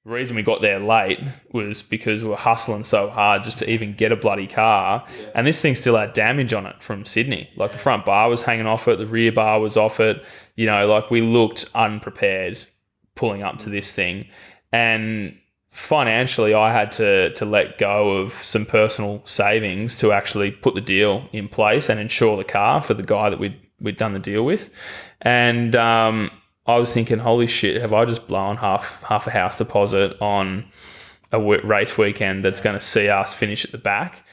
The reason we got there late was because we were hustling so hard just to even get a bloody car. Yeah. And this thing still had damage on it from Sydney. Like the front bar was hanging off it, the rear bar was off it. You know, like we looked unprepared pulling up to this thing. And financially, I had to let go of some personal savings to actually put the deal in place and insure the car for the guy that we'd done the deal with. And I was thinking, holy shit, have I just blown half a house deposit on a race weekend that's going to see us finish at the back?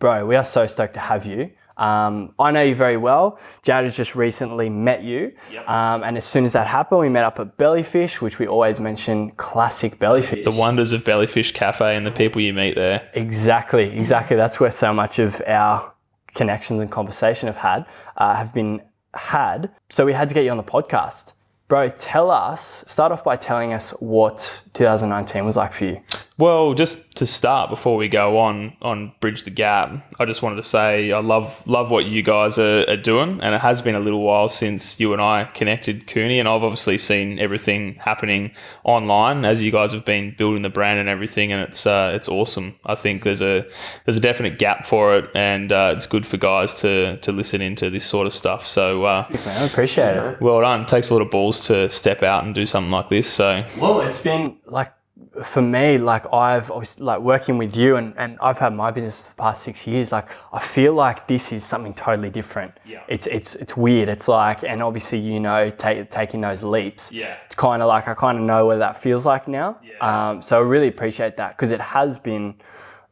Bro, we are so stoked to have you. I know you very well. Jared has just recently met you. Yep. And as soon as that happened, we met up at Bellyfish, which we always mention, classic Bellyfish. The wonders of Bellyfish Cafe and the people you meet there. Exactly. That's where so much of our connections and conversation have been had. So we had to get you on the podcast. Bro, start off by telling us what 2019 was like for you. Well, just to start, before we go on Bridge the Gap, I just wanted to say I love what you guys are doing, and it has been a little while since you and I connected, Cooney, and I've obviously seen everything happening online as you guys have been building the brand and everything, and it's awesome. I think there's a definite gap for it, and it's good for guys to listen into this sort of stuff. So I appreciate it. Well done. It takes a lot of balls to step out and do something like this. So well, it's been like, for me, like I've obviously, like working with you and I've had my business the past 6 years, like I feel like this is something totally different. Yeah. It's weird. It's like, and obviously, you know, taking those leaps. Yeah. It's kind of like, I kind of know what that feels like now. Yeah. So I really appreciate that, because it has been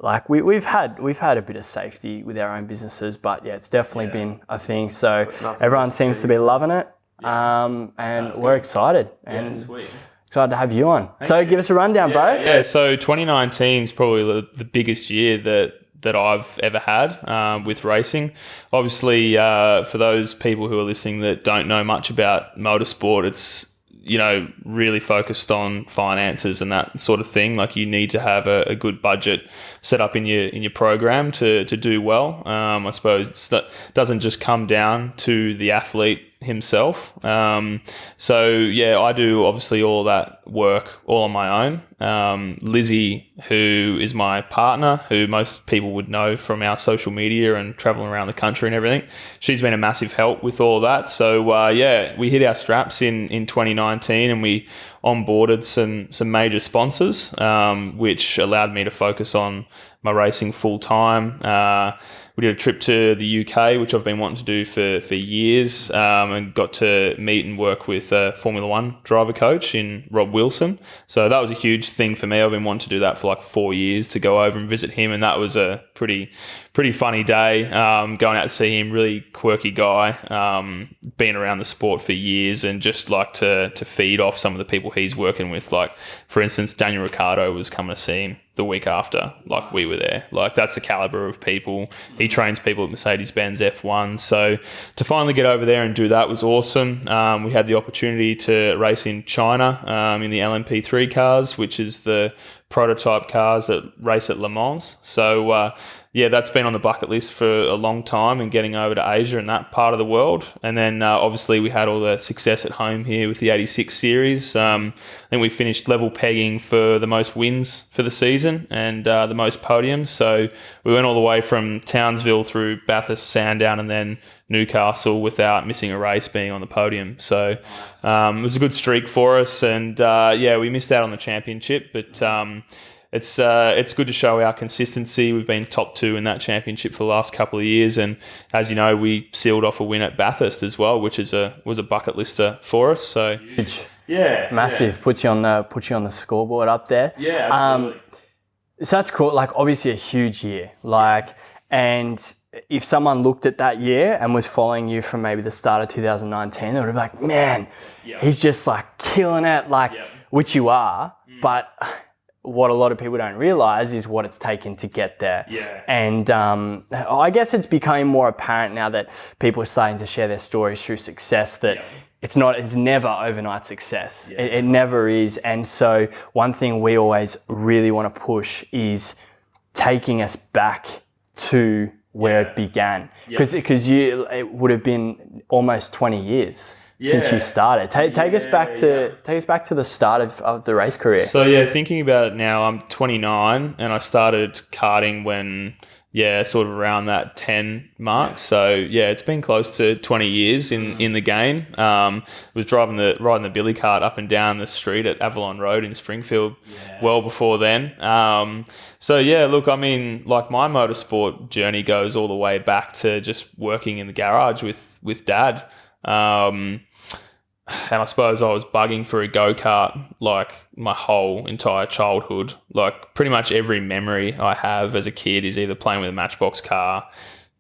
like, we've had a bit of safety with our own businesses, but yeah, it's definitely been a thing. So everyone seems to be loving it. And we're excited. And sweet. Excited to have you on. So give us a rundown, bro. Yeah, so 2019 is probably the biggest year that I've ever had with racing. Obviously, for those people who are listening that don't know much about motorsport, it's, you know, really focused on finances and that sort of thing. Like, you need to have a good budget set up in your program to do well. I suppose it doesn't just come down to the athlete himself. So yeah, I do obviously all that work all on my own. Lizzie, who is my partner, who most people would know from our social media and traveling around the country and everything, she's been a massive help with all that. So yeah, we hit our straps in 2019 and we onboarded some major sponsors, which allowed me to focus on my racing full time. We did a trip to the UK, which I've been wanting to do for years, and got to meet and work with a Formula One driver coach in Rob Wilson. So that was a huge thing for me. I've been wanting to do that for like 4 years, to go over and visit him, and that was a pretty funny day, going out to see him. Really quirky guy, been around the sport for years, and just like to feed off some of the people he's working with. Like, for instance, Daniel Ricciardo was coming to see him the week after, like we were there. Like, that's the caliber of people. He trains people at Mercedes-Benz F1. So to finally get over there and do that was awesome. We had the opportunity to race in China in the LMP3 cars, which is the prototype cars that race at Le Mans. So yeah, that's been on the bucket list for a long time, and getting over to Asia and that part of the world. And then obviously we had all the success at home here with the 86 series. I think we finished level pegging for the most wins for the season and the most podiums. So we went all the way from Townsville through Bathurst, Sandown, and then Newcastle without missing a race, being on the podium. So it was a good streak for us. And yeah, we missed out on the championship, but it's good to show our consistency. We've been top 2 in that championship for the last couple of years, and as you know, we sealed off a win at Bathurst as well, which was a bucket lister for us. So huge, yeah, massive. Yeah. Put you on the scoreboard up there. Yeah, absolutely. So that's cool. Like, obviously a huge year. Like, and if someone looked at that year and was following you from maybe the start of 2019, they would have been like, man, he's just like killing it. Like, which you are, but what a lot of people don't realize is what it's taken to get there. Yeah. And I guess it's becoming more apparent now that people are starting to share their stories through success, that it's never overnight success. It never is. And so one thing we always really want to push is taking us back to where it began. Because it would have been almost 20 years since you started. Take us back to the start of the race career. So thinking about it now, I'm 29 and I started karting when sort of around that 10 mark. So it's been close to 20 years in the game. Was riding the billy cart up and down the street at Avalon Road in Springfield well before then. Look, I mean, like my motorsport journey goes all the way back to just working in the garage with Dad. And I suppose I was bugging for a go-kart like my whole entire childhood. Like pretty much every memory I have as a kid is either playing with a Matchbox car,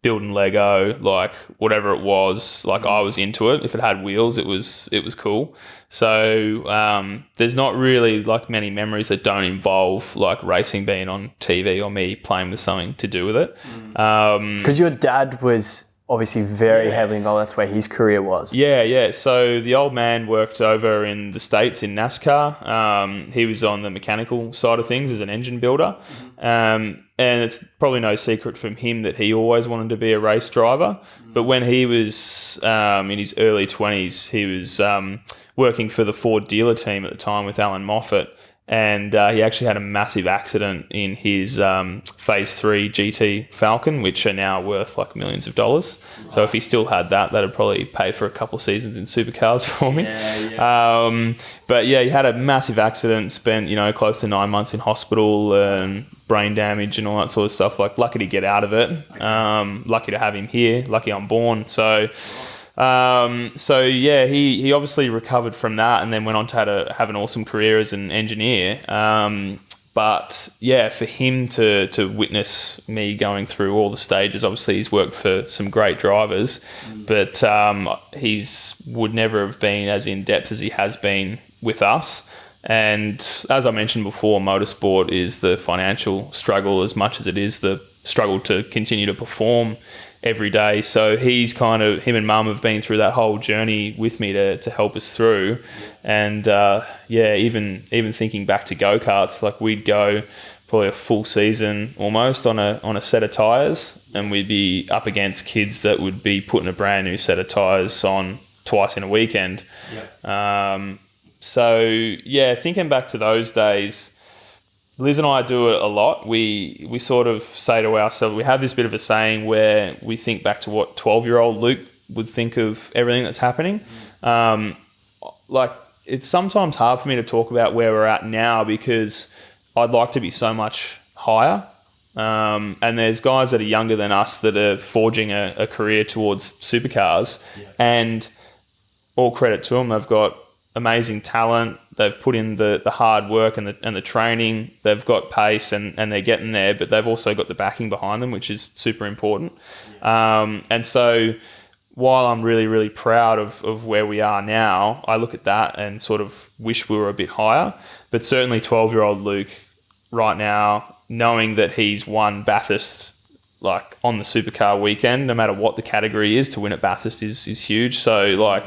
building Lego, like whatever it was. Like I was into it. If it had wheels, it was cool. So there's not really like many memories that don't involve like racing being on TV or me playing with something to do with it. Because your dad was obviously very heavily involved. That's where his career was. Yeah. So the old man worked over in the States in NASCAR. He was on the mechanical side of things as an engine builder. And it's probably no secret from him that he always wanted to be a race driver. But when he was in his early 20s, he was working for the Ford dealer team at the time with Alan Moffat. And he actually had a massive accident in his Phase 3 GT Falcon, which are now worth like millions of dollars. Wow. So if he still had that, that'd probably pay for a couple of seasons in supercars for me. But he had a massive accident, spent, close to 9 months in hospital and brain damage and all that sort of stuff. Like lucky to get out of it. Lucky to have him here. Lucky I'm born. So... he obviously recovered from that and then went on to have an awesome career as an engineer. But for him to witness me going through all the stages, obviously he's worked for some great drivers, but he's would never have been as in depth as he has been with us. And as I mentioned before, motorsport is the financial struggle as much as it is the struggle to continue to perform every day. So him and Mum have been through that whole journey with me to help us through. And even thinking back to go-karts, like we'd go probably a full season almost on a set of tires, and we'd be up against kids that would be putting a brand new set of tires on twice in a weekend. Thinking back to those days, Liz and I do it a lot. We sort of say to ourselves, we have this bit of a saying where we think back to what 12-year-old Luke would think of everything that's happening. It's sometimes hard for me to talk about where we're at now because I'd like to be so much higher. And there's guys that are younger than us that are forging a career towards supercars. And all credit to them, they've got amazing talent. They've put in the hard work and the training. They've got pace and they're getting there, but they've also got the backing behind them, which is super important. And so while I'm really, really proud of where we are now, I look at that and sort of wish we were a bit higher. But certainly 12-year-old Luke right now, knowing that he's won Bathurst like on the supercar weekend, no matter what the category is, to win at Bathurst is huge. So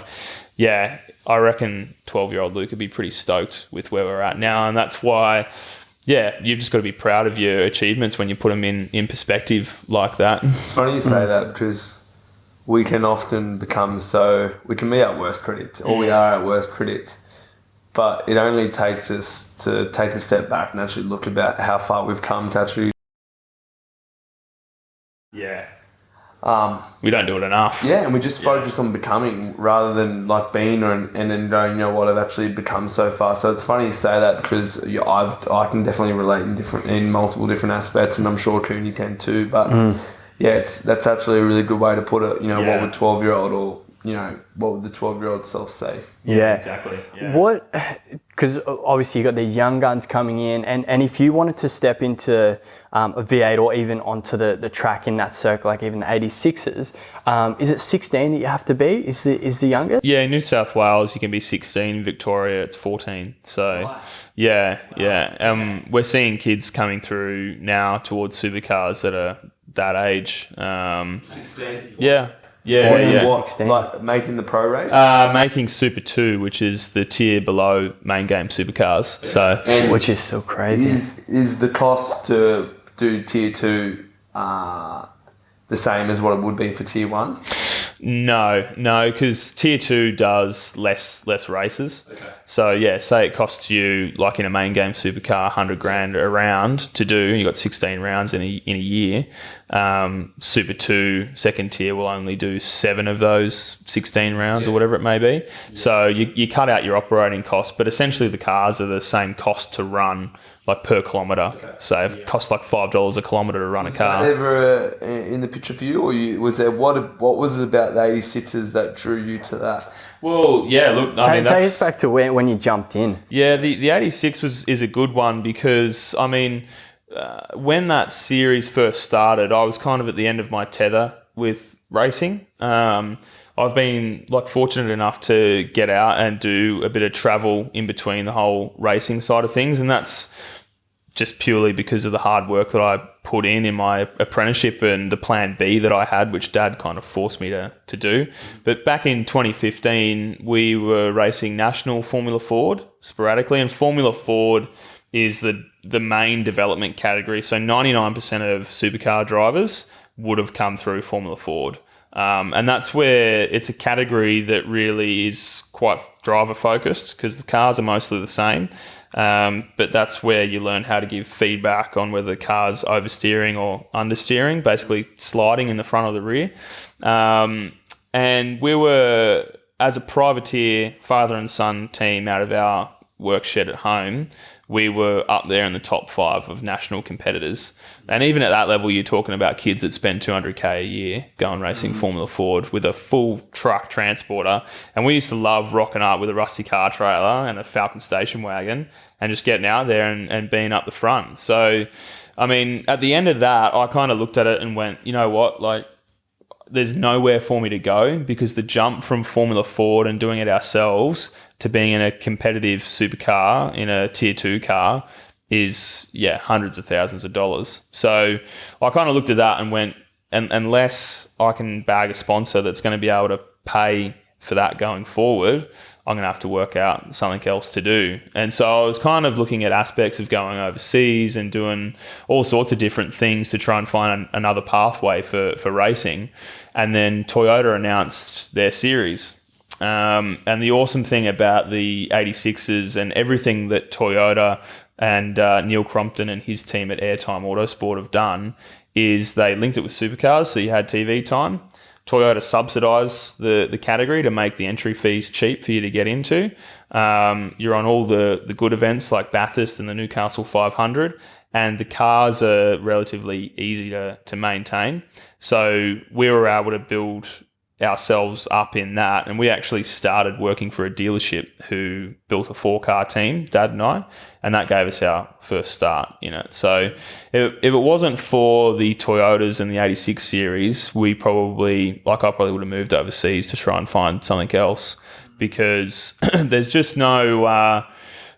I reckon 12-year-old Luke would be pretty stoked with where we're at now. And that's why, you've just got to be proud of your achievements when you put them in perspective like that. It's funny you say that because we can often we can be our worst critics, or we are our worst critics. But it only takes us to take a step back and actually look about how far we've come to actually... we don't do it enough. And we just focus on becoming rather than like being, and then going, I've actually become so far. So it's funny you say that because I can definitely relate in multiple different aspects, and I'm sure Cooney can too. But that's actually a really good way to put it. What would 12-year-old or what would the 12-year-old self say? Yeah, exactly. Yeah. What? Because obviously you got these young guns coming in, and if you wanted to step into a V8 or even onto the track in that circle, like even the 86s, is it 16 that you have to be? Is the youngest? Yeah, in New South Wales you can be 16. In Victoria it's 14. So we're seeing kids coming through now towards supercars that are that age. 16. Yeah. Yeah, yeah. What, 16. like making the pro race? Making Super 2, which is the tier below main game supercars. So, And Which is so crazy. is the cost to do tier 2 the same as what it would be for tier 1? no, because tier 2 does less races. Okay. So yeah, say it costs you, like in a main game supercar, $100,000 a round to do. You got 16 rounds in a year. Super 2 second tier will only do 7 of those 16 rounds or whatever it may be. Yeah. So you cut out your operating costs, but essentially the cars are the same cost to run, like per kilometre. Okay. So it costs like $5 a kilometre to run a car. Was that ever in the picture for you, or was there what was it about the 86s that drew you to that? Well, yeah, look, I mean, take us back to when you jumped in. Yeah, the 86 is a good one because, I mean, when that series first started, I was kind of at the end of my tether with racing. I've been fortunate enough to get out and do a bit of travel in between the whole racing side of things, and that's just purely because of the hard work that I put in my apprenticeship and the plan B that I had, which Dad kind of forced me to do. But back in 2015, we were racing national Formula Ford sporadically, and Formula Ford is the main development category. So 99% of supercar drivers would have come through Formula Ford. And that's where it's a category that really is quite driver focused because the cars are mostly the same. But that's where you learn how to give feedback on whether the car's oversteering or understeering, basically sliding in the front or the rear. And we were, as a privateer, father and son team out of our work shed at home, we were up there in the top 5 of national competitors. And even at that level, you're talking about kids that spend $200K a year going racing Formula Ford with a full truck transporter. And we used to love rocking up with a rusty car trailer and a Falcon station wagon and just getting out there and being up the front. So, I mean, at the end of that, I kind of looked at it and went, you know what, there's nowhere for me to go because the jump from Formula Ford and doing it ourselves to being in a competitive supercar in a tier 2 car is, hundreds of thousands of dollars. So I kind of looked at that and went, unless I can bag a sponsor that's going to be able to pay for that going forward, I'm going to have to work out something else to do. And so I was kind of looking at aspects of going overseas and doing all sorts of different things to try and find another pathway for racing. And then Toyota announced their series. And the awesome thing about the 86s and everything that Toyota and Neil Crompton and his team at Airtime Motorsport have done is they linked it with supercars, so you had TV time. Toyota subsidised the category to make the entry fees cheap for you to get into. You're on all the good events like Bathurst and the Newcastle 500, and the cars are relatively easy to maintain. So we were able to build ourselves up in that, and we actually started working for a dealership who built a 4-car team, Dad and I, and that gave us our first start in it. So if it wasn't for the Toyotas and the 86 series, I probably would have moved overseas to try and find something else because there's just no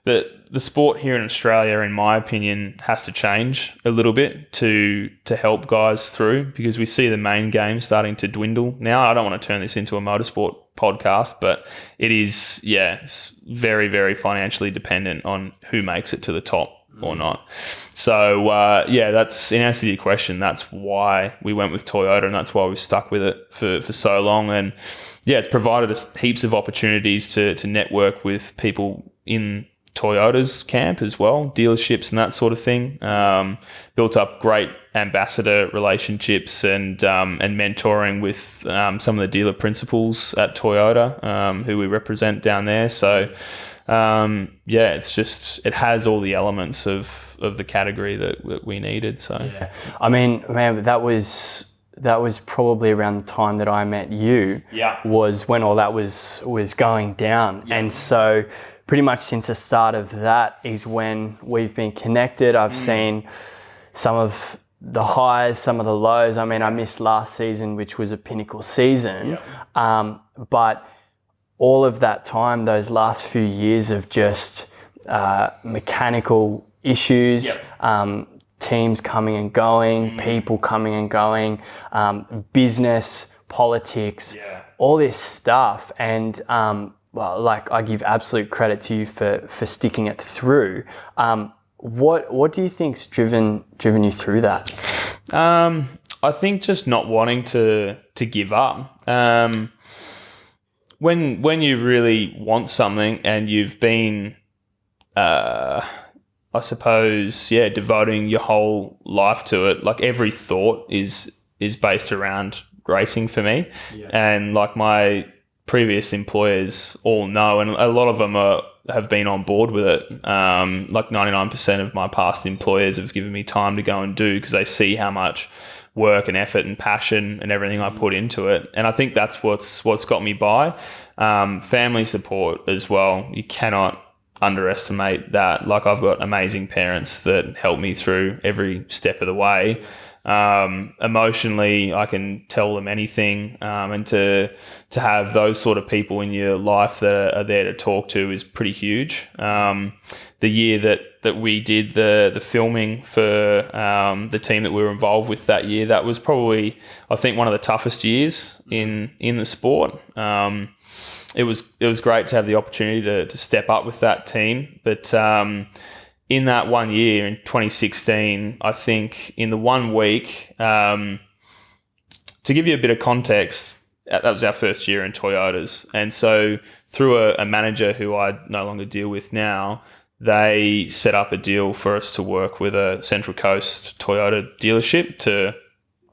the sport here in Australia, in my opinion, has to change a little bit to help guys through because we see the main game starting to dwindle now. I don't want to turn this into a motorsport podcast, but it is, it's very, very financially dependent on who makes it to the top or not. So, that's, in answer to your question, that's why we went with Toyota and that's why we've stuck with it for so long. And it's provided us heaps of opportunities to network with people in Toyota's camp as well, dealerships and that sort of thing. Built up great ambassador relationships and mentoring with some of the dealer principals at Toyota who we represent down there. So it's just, it has all the elements of the category that we needed. So I mean, man, that was probably around the time that I met you. Was when all that was going down. And so pretty much since the start of that is when we've been connected. I've seen some of the highs, some of the lows. I mean, I missed last season, which was a pinnacle season. But all of that time, those last few years of just mechanical issues, teams coming and going, people coming and going, business politics, all this stuff. And well, like I give absolute credit to you for sticking it through. What do you think's driven you through that? I think just not wanting to give up. When you really want something and you've been, I suppose, devoting your whole life to it, like every thought is based around racing for me. And like my previous employers all know, and a lot of them have been on board with it. Like 99% of my past employers have given me time to go and do, because they see how much work and effort and passion and everything I put into it. And I think that's what's got me by. Family support as well. You cannot underestimate that. Like I've got amazing parents that help me through every step of the way. Emotionally, I can tell them anything, and to have those sort of people in your life that are there to talk to is pretty huge. The year that we did the filming for the team that we were involved with that year, that was probably, I think, one of the toughest years in the sport. It was great to have the opportunity to step up with that team, but in that 1 year, in 2016, I think in the 1 week, to give you a bit of context, that was our first year in Toyotas. And so through a manager who I no longer deal with now, they set up a deal for us to work with a Central Coast Toyota dealership to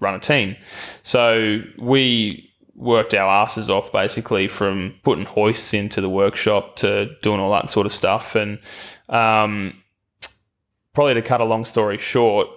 run a team. So we worked our asses off basically, from putting hoists into the workshop to doing all that sort of stuff. And probably to cut a long story short,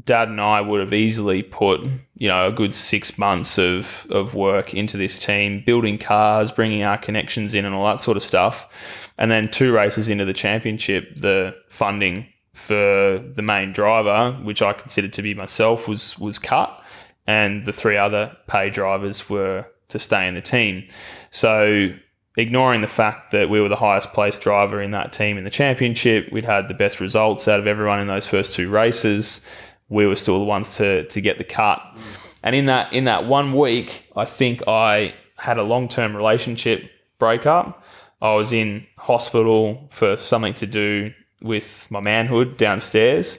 Dad and I would have easily put, a good 6 months of work into this team, building cars, bringing our connections in and all that sort of stuff. And then 2 races into the championship, the funding for the main driver, which I considered to be myself, was cut. And the 3 other pay drivers were to stay in the team. So ignoring the fact that we were the highest placed driver in that team in the championship, we'd had the best results out of everyone in those first 2 races, we were still the ones to get the cut. And in that 1 week, I think I had a long-term relationship breakup. I was in hospital for something to do with my manhood downstairs,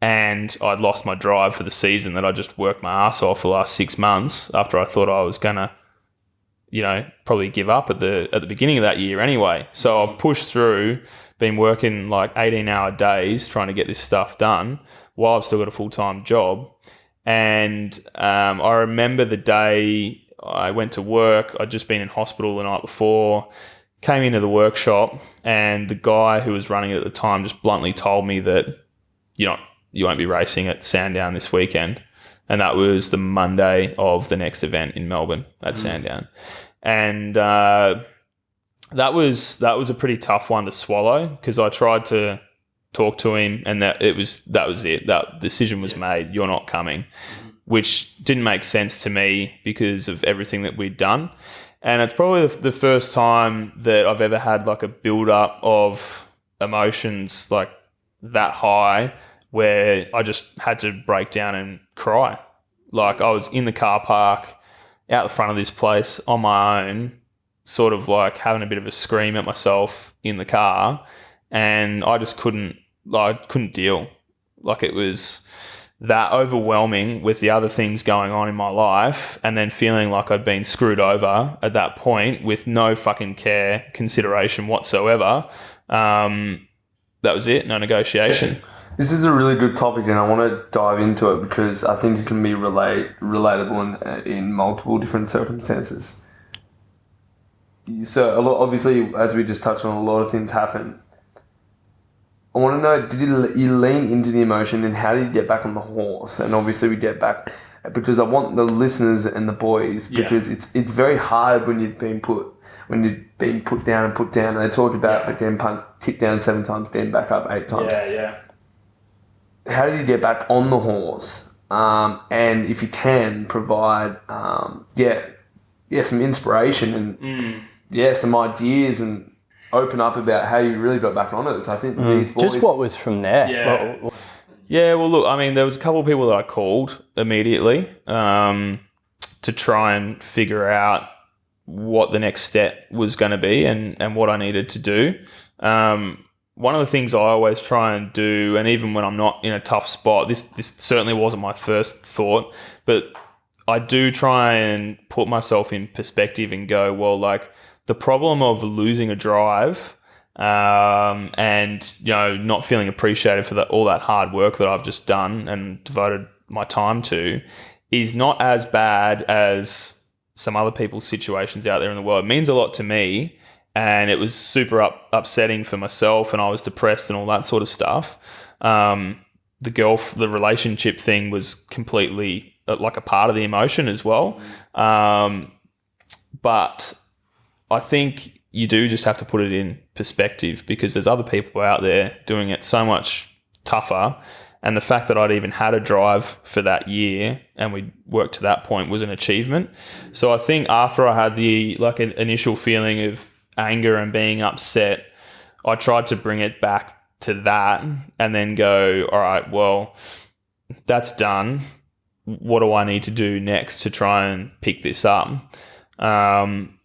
and I'd lost my drive for the season that I just worked my ass off for the last 6 months after I thought I was gonna probably give up at the beginning of that year anyway. So I've pushed through, been working like 18-hour days trying to get this stuff done while I've still got a full-time job. And I remember the day I went to work. I'd just been in hospital the night before, came into the workshop, and the guy who was running it at the time just bluntly told me that, you won't be racing at Sandown this weekend. And that was the Monday of the next event in Melbourne at Sandown. And that was a pretty tough one to swallow, because I tried to talk to him, and that was it. That decision was made. You're not coming, which didn't make sense to me because of everything that we'd done. And it's probably the first time that I've ever had like a build up of emotions like that high, where I just had to break down and cry. Like I was in the car park out the front of this place on my own, sort of like having a bit of a scream at myself in the car, and I just couldn't deal. Like it was that overwhelming with the other things going on in my life, and then feeling like I'd been screwed over at that point with no fucking consideration whatsoever. That was it, no negotiation. This is a really good topic, and I want to dive into it because I think it can be relatable in multiple different circumstances. So, obviously, as we just touched on, a lot of things happen. I want to know, did you lean into the emotion, and how did you get back on the horse? And obviously, we get back, because I want the listeners and the boys, because it's very hard when you've been put down and put down. And they talk about getting kicked down 7 times, getting back up 8 times. How did you get back on the horse? And if you can provide, some inspiration and some ideas, and open up about how you really got back on it. So I think these boys, just what was from there. Well, look, I mean, there was a couple of people that I called immediately. to try and figure out what the next step was going to be and what I needed to do. One of the things I always try and do, and even when I'm not in a tough spot, this certainly wasn't my first thought, but I do try and put myself in perspective and go, well, like the problem of losing a drive and, you know, not feeling appreciated for all that hard work that I've just done and devoted my time to is not as bad as some other people's situations out there in the world. It means a lot to me, and it was super upsetting for myself, and I was depressed and all that sort of stuff. The relationship thing was completely like a part of the emotion as well. But I think you do just have to put it in perspective, because there's other people out there doing it so much tougher. And the fact that I'd even had a drive for that year and we worked to that point was an achievement. So I think after I had the an initial feeling of anger and being upset, I tried to bring it back to that and then go, all right, well, that's done. What do I need to do next to try and pick this up?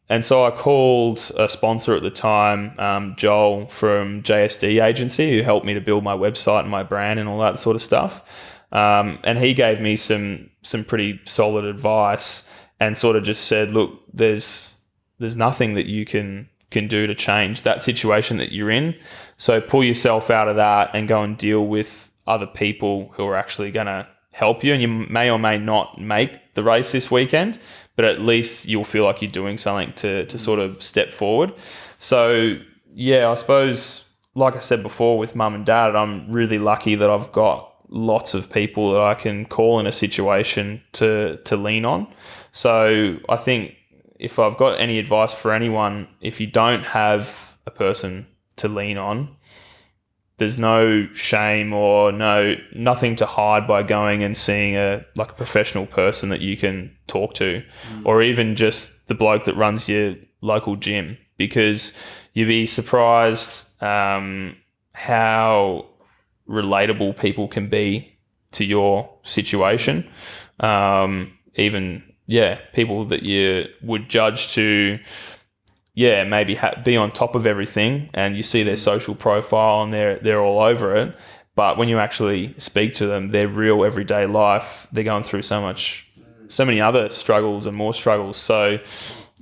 And so I called a sponsor at the time, Joel from JSD Agency, who helped me to build my website and my brand and all that sort of stuff. And he gave me some pretty solid advice and sort of just said, look, there's nothing that you can do to change that situation that you're in. So pull yourself out of that and go and deal with other people who are actually going to help you. And you may or may not make the race this weekend, but at least you'll feel like you're doing something to sort of step forward. So, yeah, I suppose, like I said before with mum and dad, I'm really lucky that I've got lots of people that I can call in a situation to lean on. So I think if I've got any advice for anyone, if you don't have a person to lean on, there's no shame or nothing to hide by going and seeing a professional person that you can talk to, or even just the bloke that runs your local gym, because you'd be surprised how relatable people can be to your situation. Even people that you would judge to maybe be on top of everything, and you see their social profile and they're all over it. But when you actually speak to them, their real everyday life, they're going through so many other struggles and more struggles. So,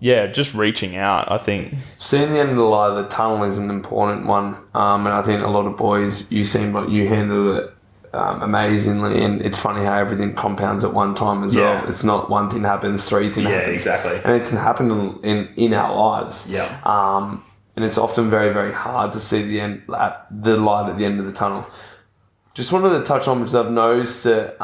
just reaching out, I think. Seeing the end of the light of the tunnel is an important one. And I think a lot of boys, you seem like you handled it amazingly, and it's funny how everything compounds at one time as well. It's not one thing happens, three things happen. Exactly. And it can happen in our lives. And it's often very, very hard to see the light at the end of the tunnel. Just wanted to touch on, because I've noticed that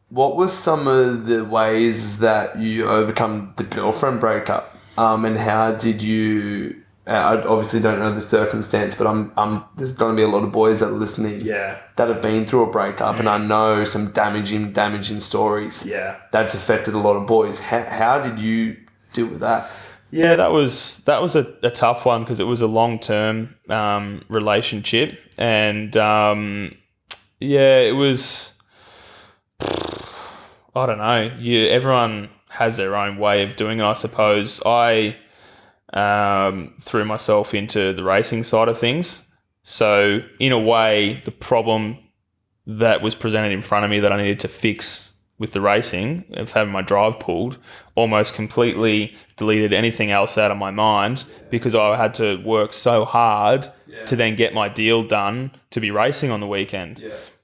what were some of the ways that you overcome the girlfriend breakup, and how did you... I obviously don't know the circumstance, but there's going to be a lot of boys that are listening that have been through a breakup, and I know some damaging stories that's affected a lot of boys. How did you deal with that? Yeah, that was a tough one, because it was a long-term relationship, and it was, I don't know. Everyone has their own way of doing it, I suppose. I threw myself into the racing side of things. So in a way, the problem that was presented in front of me that I needed to fix with the racing, of having my drive pulled, almost completely deleted anything else out of my mind, because I had to work so hard to then get my deal done to be racing on the weekend.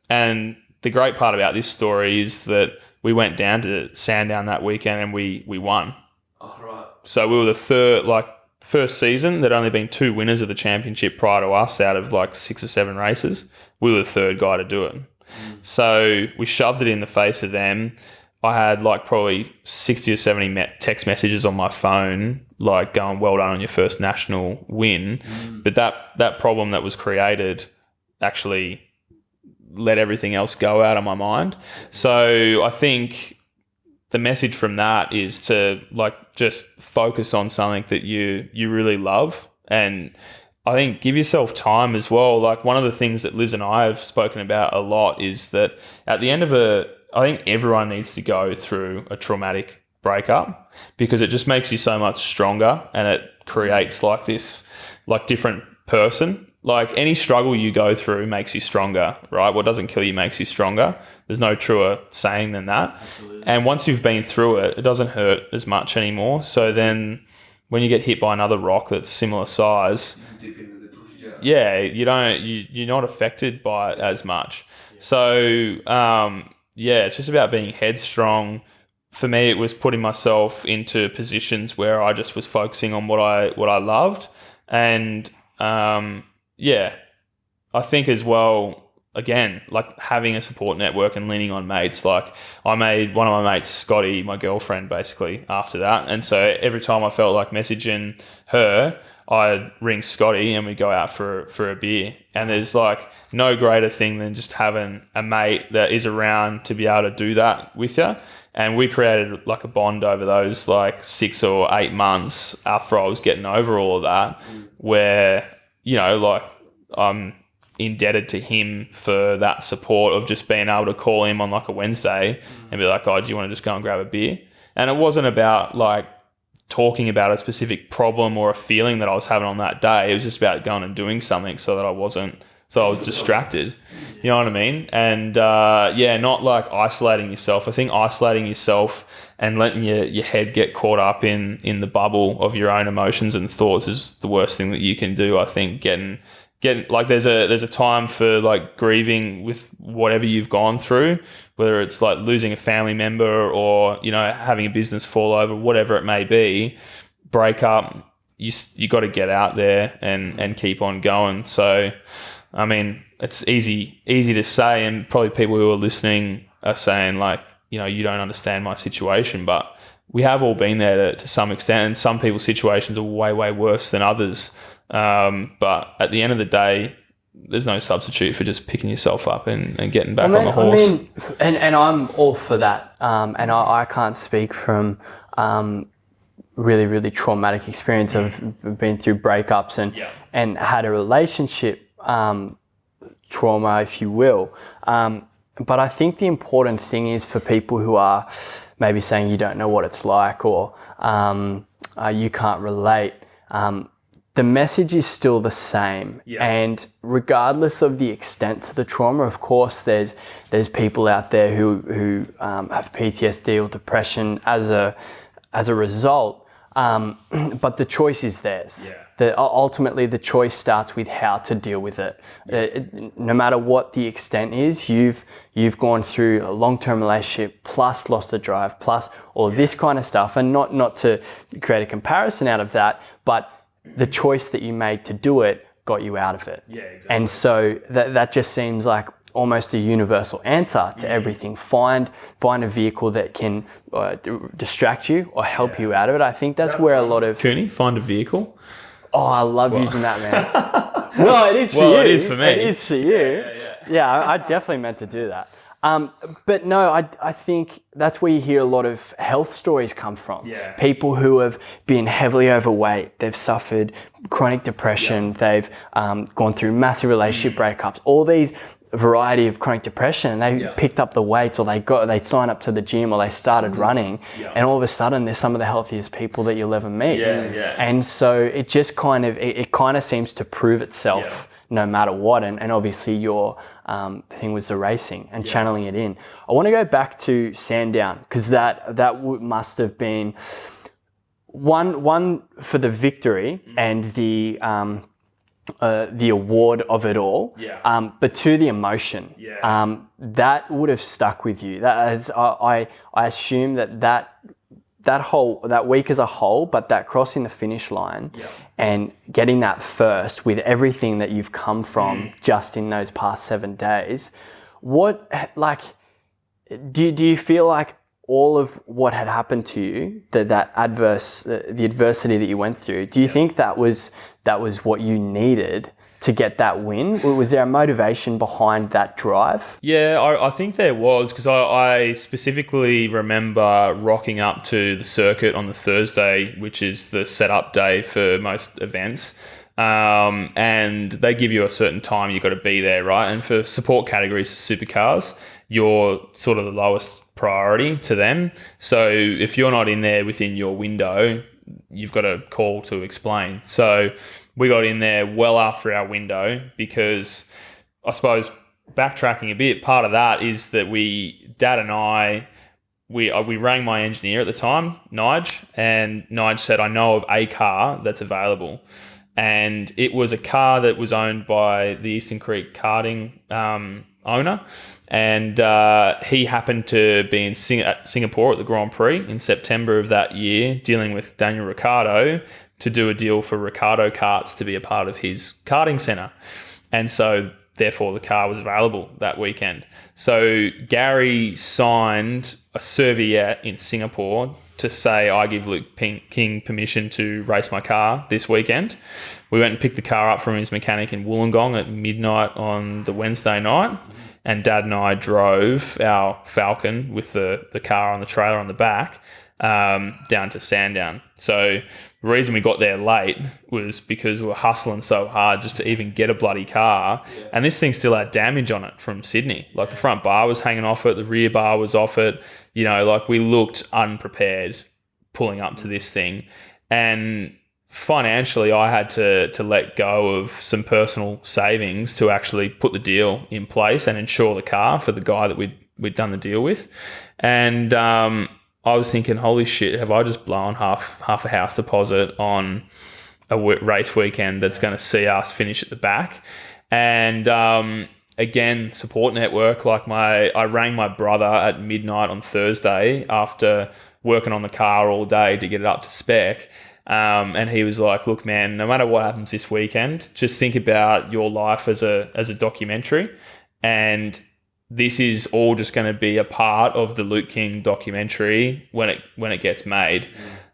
And the great part about this story is that we went down to Sandown that weekend and we won. Oh, right. So we were the first season. There'd only been 2 winners of the championship prior to us out of 6 or 7 races. We were the third guy to do it. So we shoved it in the face of them. I had probably 60 or 70 text messages on my phone, going, well done on your first national win. But that problem that was created actually let everything else go out of my mind. So I think the message from that is to just focus on something that you really love, and I think give yourself time as well. One of the things that Liz and I have spoken about a lot is that at the end of I think everyone needs to go through a traumatic breakup, because it just makes you so much stronger, and it creates like this like different person. Like any struggle you go through makes you stronger, right? What doesn't kill you makes you stronger. There's no truer saying than that. Absolutely. And once you've been through it, it doesn't hurt as much anymore. So then when you get hit by another rock that's similar size, yeah, you're not affected by it as much. Yeah. So it's just about being headstrong. For me, it was putting myself into positions where I just was focusing on what I loved. And I think as well, again, like having a support network and leaning on mates. Like I made one of my mates, Scotty, my girlfriend, basically after that. And so every time I felt like messaging her, I'd ring Scotty and we'd go out for a beer. And there's like no greater thing than just having a mate that is around to be able to do that with you. And we created like a bond over those like 6 or 8 months after I was getting over all of that, where, you know, like I'm indebted to him for that support of just being able to call him on like a Wednesday and be like, oh, do you want to just go and grab a beer? And it wasn't about like talking about a specific problem or a feeling that I was having on that day. It was just about going and doing something so that I was distracted. You know what I mean? And not like isolating yourself. I think isolating yourself and letting your head get caught up in the bubble of your own emotions and thoughts is the worst thing that you can do. I think getting like there's a time for like grieving with whatever you've gone through, whether it's like losing a family member or, you know, having a business fall over, whatever it may be, break up. You got to get out there and keep on going. So, I mean, it's easy to say, and probably people who are listening are saying like, you know, you don't understand my situation, but we have all been there to some extent, and some people's situations are way, way worse than others. But at the end of the day, there's no substitute for just picking yourself up and getting back on the horse. I mean, and I'm all for that. And I can't speak from really, really traumatic experience of been through breakups and had a relationship trauma, if you will. But I think the important thing is for people who are maybe saying you don't know what it's like or you can't relate, the message is still the same. Yeah. And regardless of the extent to the trauma, of course, there's people out there who have PTSD or depression as a result. But the choice is theirs. Yeah. Ultimately, the choice starts with how to deal with it. No matter what the extent is, you've gone through a long-term relationship, plus lost a drive, plus all this kind of stuff. And not to create a comparison out of that, but the choice that you made to do it got you out of it. Yeah, exactly. And so that just seems like almost a universal answer to everything. Find a vehicle that can distract you or help you out of it. I think that's where a lot of... Cooney, find a vehicle? Oh, I love using that, man. No, it is for you. Well, it is for me. It is for you. Yeah, I definitely meant to do that. But no, I think that's where you hear a lot of health stories come from. Yeah. People who have been heavily overweight, they've suffered chronic depression, they've gone through massive relationship breakups, all these variety of chronic depression, and they picked up the weights or they signed up to the gym or they started running, and all of a sudden they're some of the healthiest people that you'll ever meet. And so it just kind of seems to prove itself no matter what. And obviously your thing was the racing and channeling it in. I want to go back to Sandown, because that must have been one for the victory and the award of it all, but to the emotion, that would have stuck with you. That is, I assume that week as a whole, but that crossing the finish line and getting that first with everything that you've come from just in those past 7 days, what, like, do you feel like all of what had happened to you, the adversity that you went through, do you think that was what you needed to get that win? Was there a motivation behind that drive? Yeah, I think there was, because I specifically remember rocking up to the circuit on the Thursday, which is the setup day for most events. And they give you a certain time you've got to be there, right? And for support categories, supercars. you're sort of the lowest priority to them. So if you're not in there within your window, you've got a call to explain. So we got in there well after our window because I suppose backtracking a bit, part of that is that Dad and I rang my engineer at the time, Nige, and Nige said, I know of a car that's available. And it was a car that was owned by the Eastern Creek karting owner. And he happened to be in Singapore at the Grand Prix in September of that year, dealing with Daniel Ricciardo to do a deal for Ricciardo Karts to be a part of his karting centre. And so therefore the car was available that weekend. So Gary signed a serviette in Singapore to say, I give Luke King permission to race my car this weekend. We went and picked the car up from his mechanic in Wollongong at midnight on the Wednesday night. And Dad and I drove our Falcon with the car on the trailer on the back down to Sandown. So the reason we got there late was because we were hustling so hard just to even get a bloody car. Yeah. And this thing still had damage on it from Sydney. Like the front bar was hanging off it, the rear bar was off it. You know, like we looked unprepared pulling up to this thing. And financially, I had to let go of some personal savings to actually put the deal in place and insure the car for the guy that we'd done the deal with. And I was thinking, holy shit, have I just blown half a house deposit on a race weekend that's going to see us finish at the back? And again, support network. Like I rang my brother at midnight on Thursday after working on the car all day to get it up to spec. And he was like, look, man, no matter what happens this weekend, just think about your life as a documentary. And this is all just going to be a part of the Luke King documentary when it gets made.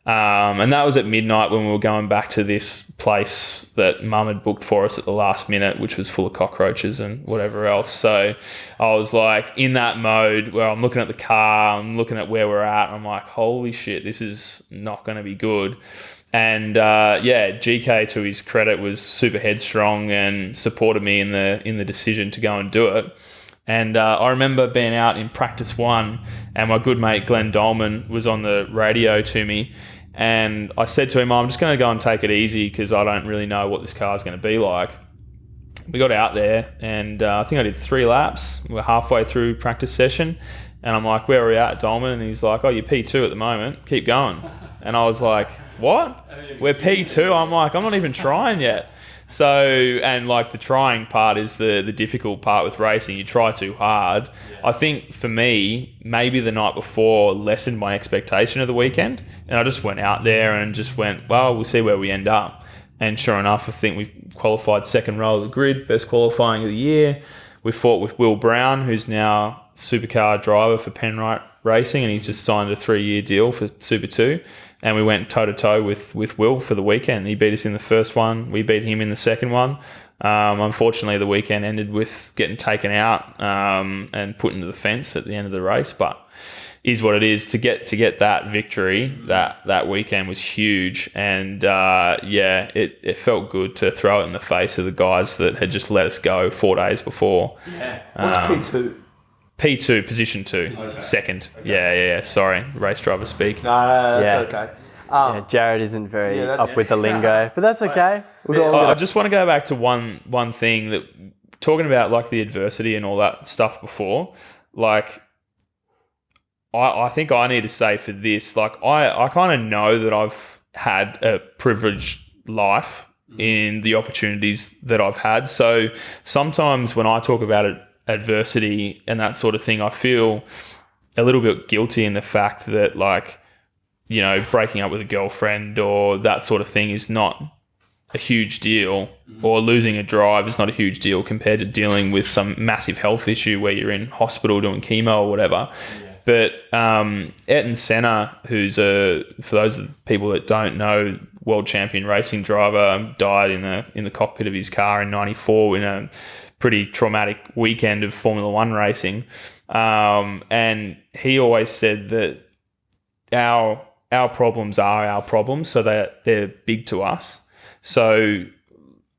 And that was at midnight when we were going back to this place that Mum had booked for us at the last minute, which was full of cockroaches and whatever else. So I was like in that mode where I'm looking at the car, I'm looking at where we're at, and I'm like, holy shit, this is not going to be good. And GK, to his credit, was super headstrong and supported me in the decision to go and do it. And I remember being out in practice one, and my good mate Glenn Dolman was on the radio to me, and I said to him, I'm just going to go and take it easy because I don't really know what this car is going to be like. We got out there, and I think I did 3 laps. We're halfway through practice session, and I'm like, where are we at, Dolman? And he's like, oh, you're P2 at the moment. Keep going. And I was like, what? We're P2? I'm like, I'm not even trying yet. So, and like the trying part is the difficult part with racing. You try too hard. Yeah. I think for me, maybe the night before lessened my expectation of the weekend. And I just went out there and just went, well, we'll see where we end up. And sure enough, I think we qualified second row of the grid, best qualifying of the year. We fought with Will Brown, who's now supercar driver for Penrite Racing, and he's just signed a 3-year deal for Super 2. And we went toe-to-toe with Will for the weekend. He beat us in the first one. We beat him in the second one. Unfortunately, the weekend ended with getting taken out and put into the fence at the end of the race. But is what it is. To get that victory that weekend was huge. And, it felt good to throw it in the face of the guys that had just let us go 4 days before. Yeah. What's P2? P2, position 2, okay. Second. Okay. Yeah. Sorry, race driver speak. No, that's okay. Jared isn't very up with the lingo, but that's okay. I just want to go back to one thing that talking about like the adversity and all that stuff before. Like, I think I need to say for this, like I kind of know that I've had a privileged life in the opportunities that I've had. So sometimes when I talk about it, adversity and that sort of thing, I feel a little bit guilty in the fact that, like, you know, breaking up with a girlfriend or that sort of thing is not a huge deal, or losing a drive is not a huge deal compared to dealing with some massive health issue where you're in hospital doing chemo or whatever. But Ayrton Senna, who's for those people that don't know, world champion racing driver, died in the cockpit of his car in '94 in a pretty traumatic weekend of Formula One racing. And he always said that our problems are our problems, so that they're big to us. So,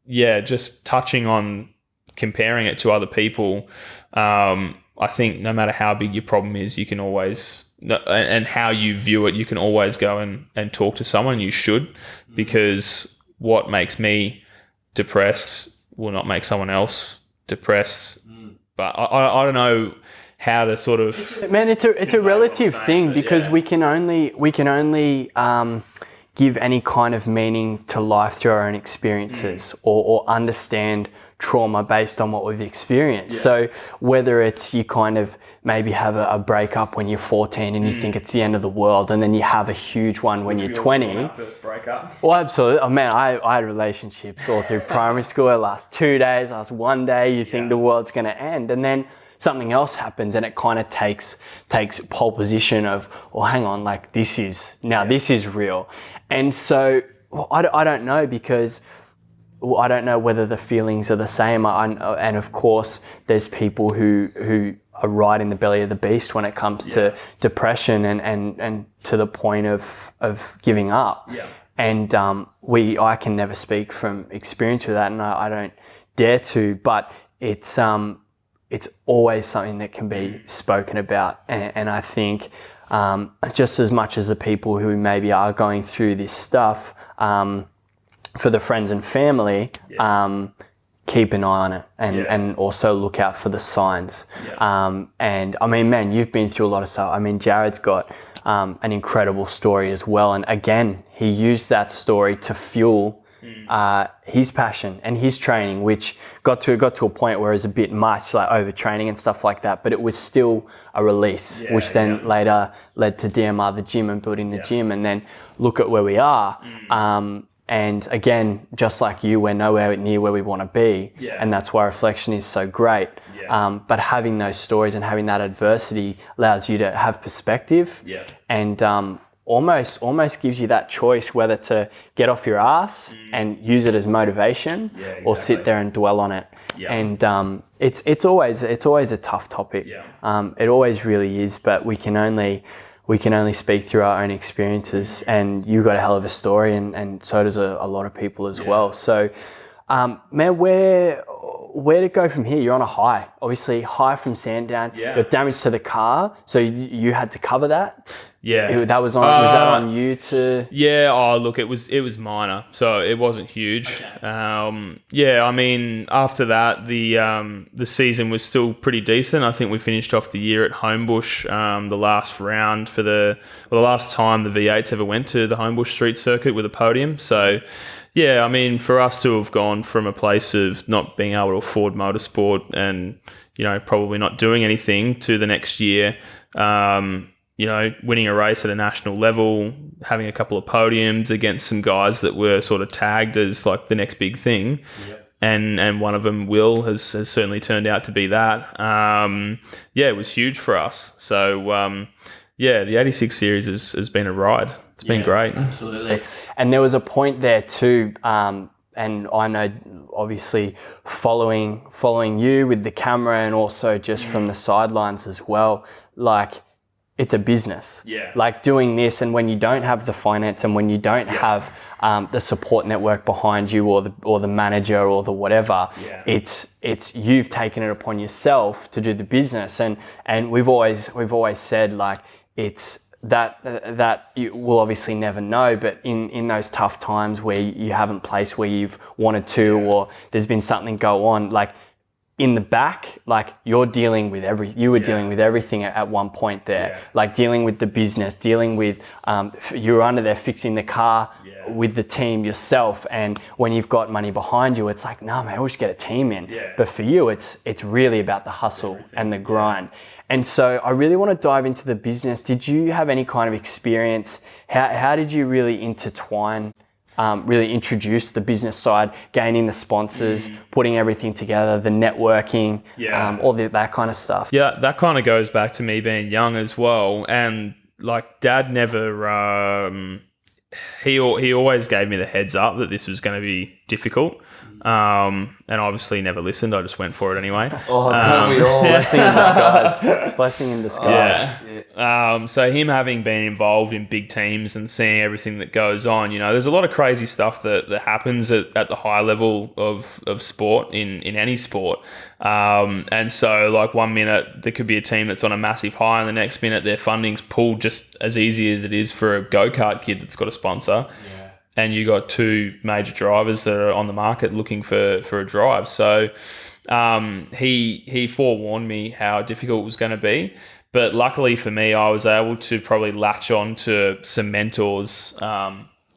yeah, just touching on comparing it to other people, I think no matter how big your problem is, you can always, and how you view it, you can always go and talk to someone. You should, because what makes me depressed will not make someone else depressed. But I don't know how to sort of... Man, it's a relative thing, because we can only give any kind of meaning to life through our own experiences, or understand trauma based on what we've experienced. So whether it's you kind of maybe have a breakup when you're 14 and you think it's the end of the world, and then you have a huge one when you're 20. First breakup. Well, absolutely. Oh, man, I had relationships all through primary school. It lasts 2 days, lasts 1 day. You think the world's going to end, and then something else happens, and it kind of takes pole position of, oh, hang on, like this is real. And so I don't know, because I don't know whether the feelings are the same. And of course, there's people who are right in the belly of the beast when it comes to depression and to the point of giving up. Yeah. And I can never speak from experience with that, and I don't dare to, but it's always something that can be spoken about. And I think just as much as the people who maybe are going through this stuff, for the friends and family, keep an eye on it, and also look out for the signs. And I mean, man, you've been through a lot of stuff. I mean, Jared's got an incredible story as well. And again, he used that story to fuel his passion and his training, which got to a point where it was a bit much, like overtraining and stuff like that, but it was still a release, which then later led to DMR the gym and building the gym, and then look at where we are. And again, just like you, we're nowhere near where we want to be, and that's why reflection is so great. But having those stories and having that adversity allows you to have perspective, and almost gives you that choice whether to get off your ass and use it as motivation, or sit there and dwell on it. And it's always a tough topic. It always really is, but we can only speak through our own experiences, and you've got a hell of a story, and so does a lot of people as well. So, man, where to go from here? You're on a high, obviously high from Sandown. Got damage to the car, so you had to cover that. That was on. Was that on you to? Yeah. Oh, look, it was minor, so it wasn't huge. Okay. I mean, after that, the season was still pretty decent. I think we finished off the year at Homebush, the last round for the last time the V8s ever went to the Homebush Street Circuit with a podium. So, yeah, I mean, for us to have gone from a place of not being able to afford motorsport and, probably not doing anything to the next year, winning a race at a national level, having a couple of podiums against some guys that were sort of tagged as like the next big thing. And one of them, Will, has certainly turned out to be that. It was huge for us. So, the 86 series has been a ride. It's been great. Absolutely. And there was a point there too, and I know obviously following you with the camera, and also just from the sidelines as well, like it's a business. Like doing this, and when you don't have the finance, and when you don't have the support network behind you, or the manager, or the whatever, it's you've taken it upon yourself to do the business, and we've always said, like, it's that you will obviously never know, but in those tough times where you haven't placed where you've wanted to, or there's been something go on, like in the back, like you're dealing with dealing with everything at one point there, like dealing with the business, dealing with, you're under there fixing the car with the team yourself. And when you've got money behind you, it's like, no, man, we'll just get a team in. But for you, it's really about the hustle and the grind. And so I really want to dive into the business. Did you have any kind of experience? How did you really intertwine, really introduce the business side, gaining the sponsors, putting everything together, the networking, all that kind of stuff? Yeah, that kind of goes back to me being young as well. And like Dad never, he always gave me the heads up that this was going to be difficult. And obviously never listened. I just went for it anyway. Oh, don't we all? Blessing in disguise. Blessing in disguise. So him having been involved in big teams and seeing everything that goes on, there's a lot of crazy stuff that happens at the high level of sport in any sport. And so like 1 minute there could be a team that's on a massive high and the next minute their funding's pulled just as easy as it is for a go-kart kid that's got a sponsor. Yeah. And you got two major drivers that are on the market looking for a drive. So he forewarned me how difficult it was going to be. But luckily for me, I was able to probably latch on to some mentors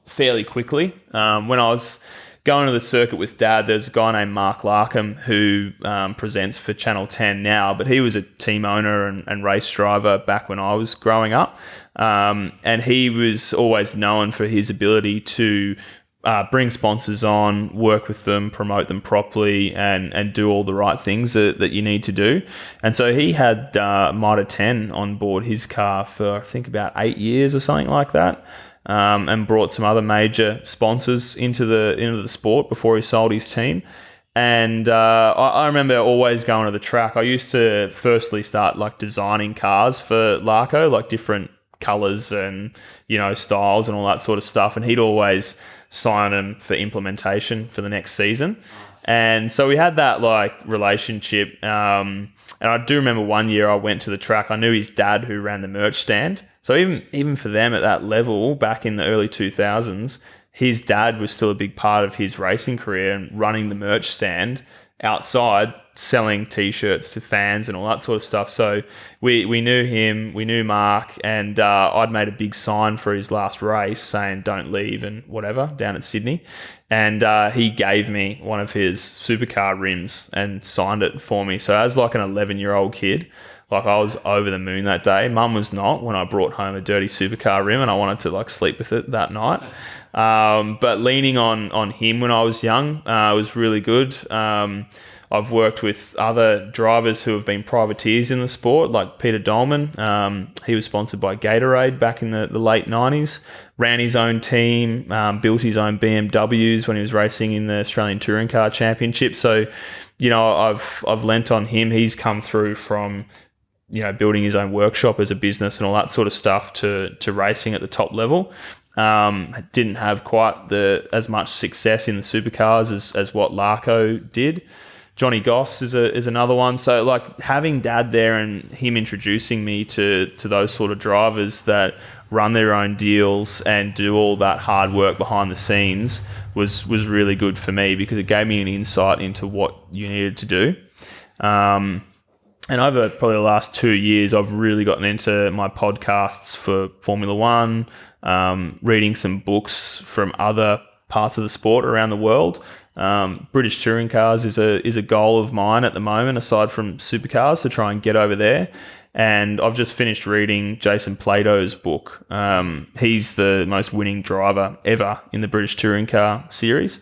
fairly quickly. When I was going to the circuit with Dad, there's a guy named Mark Larkham who presents for Channel 10 now, but he was a team owner and race driver back when I was growing up. And he was always known for his ability to bring sponsors on, work with them, promote them properly, and do all the right things that you need to do. And so he had Mitre 10 on board his car for, I think, about 8 years or something like that, and brought some other major sponsors into the sport before he sold his team. And I remember always going to the track. I used to firstly start like designing cars for Larko, like different colours and styles and all that sort of stuff, and he'd always sign them for implementation for the next season. And so we had that like relationship, and I do remember one year I went to the track. I knew his dad who ran the merch stand, so even for them at that level back in the early 2000s, his dad was still a big part of his racing career and running the merch stand outside, selling T-shirts to fans and all that sort of stuff. So we knew him, we knew Mark, and I'd made a big sign for his last race saying "Don't leave" and whatever down at Sydney. And he gave me one of his supercar rims and signed it for me. So as like an 11-year-old kid, like I was over the moon that day. Mum was not, when I brought home a dirty supercar rim and I wanted to like sleep with it that night. But leaning on him when I was young was really good. I've worked with other drivers who have been privateers in the sport, like Peter Dolman. He was sponsored by Gatorade back in the late 90s, ran his own team, built his own BMWs when he was racing in the Australian Touring Car Championship. So, I've lent on him. He's come through from building his own workshop as a business and all that sort of stuff to racing at the top level. Didn't have quite as much success in the supercars as what Larko did. Johnny Goss is another one. So like having Dad there and him introducing me to those sort of drivers that run their own deals and do all that hard work behind the scenes was really good for me, because it gave me an insight into what you needed to do. And over probably the last 2 years, I've really gotten into my podcasts for Formula One, reading some books from other parts of the sport around the world. British touring cars is a goal of mine at the moment, aside from supercars, to try and get over there. And I've just finished reading Jason Plato's book. He's the most winning driver ever in the British touring car series.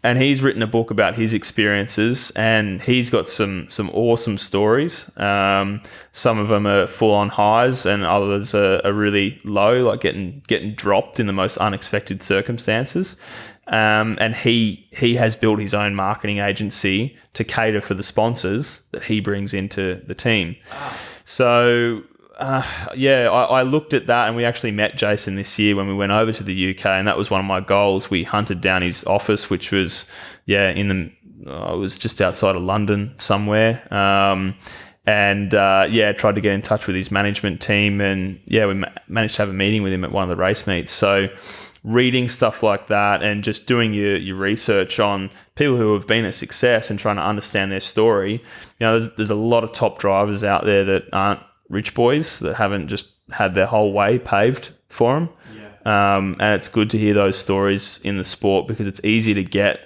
And he's written a book about his experiences, and he's got some awesome stories. Some of them are full on highs, and others are really low, like getting dropped in the most unexpected circumstances. And he has built his own marketing agency to cater for the sponsors that he brings into the team. So I looked at that, and we actually met Jason this year when we went over to the UK, and that was one of my goals. We hunted down his office, which was it was just outside of London somewhere. Tried to get in touch with his management team, and we managed to have a meeting with him at one of the race meets. So reading stuff like that and just doing your research on people who have been a success and trying to understand their story. There's a lot of top drivers out there that aren't rich boys, that haven't just had their whole way paved for them. And it's good to hear those stories in the sport, because it's easy to get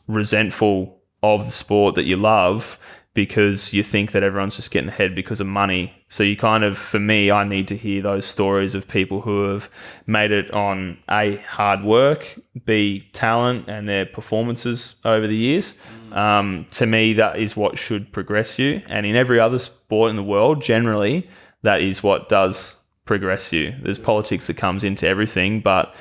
resentful of the sport that you love, because you think that everyone's just getting ahead because of money. So you for me, I need to hear those stories of people who have made it on A, hard work, B, talent and their performances over the years. To me, that is what should progress you. And in every other sport in the world, generally, that is what does progress you. There's politics that comes into everything, but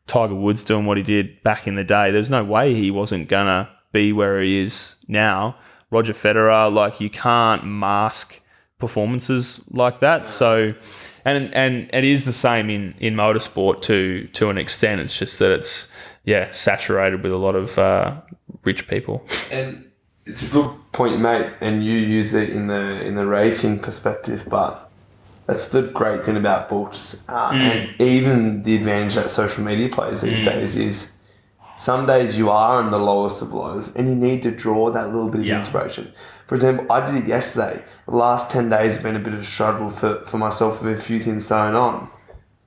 Tiger Woods doing what he did back in the day, there's no way he wasn't gonna be where he is now. Roger Federer, like, you can't mask performances like that. No. So, and it is the same in motorsport to an extent. It's just that it's saturated with a lot of rich people. And it's a good point, mate, and you use it in the racing perspective, but that's the great thing about books, and even the advantage that social media plays these days is some days you are in the lowest of lows and you need to draw that little bit of inspiration. For example, I did it yesterday. The last 10 days have been a bit of a struggle for myself with a few things going on,